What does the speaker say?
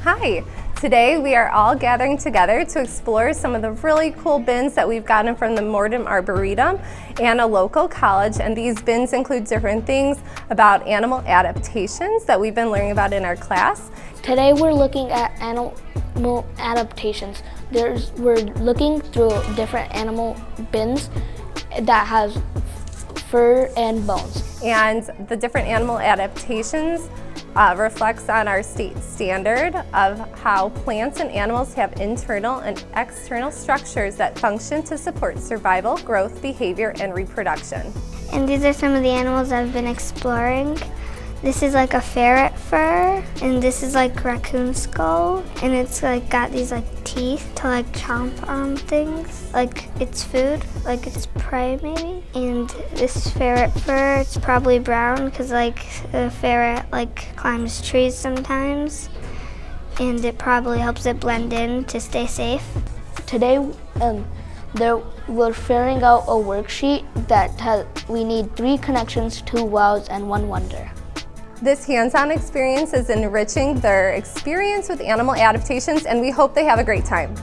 Hi! Today we are all gathering together to explore some of the really cool bins that we've gotten from the Morton Arboretum and a local college, and these bins include different things about animal adaptations that we've been learning about in our class. Today we're looking at animal adaptations. We're looking through different animal bins that has fur and bones. And the different animal adaptations reflects on our state standard of how plants and animals have internal and external structures that function to support survival, growth, behavior, and reproduction. And these are some of the animals I've been exploring. This is like a ferret fur, and this is like raccoon skull, and it's like got these like teeth to like chomp on things, like it's food, like it's prey maybe. And this ferret fur, it's probably brown because like the ferret like climbs trees sometimes, and it probably helps it blend in to stay safe. Today we're filling out a worksheet that we need 3 connections, 2 wows, and 1 wonder. This hands-on experience is enriching their experience with animal adaptations, and we hope they have a great time.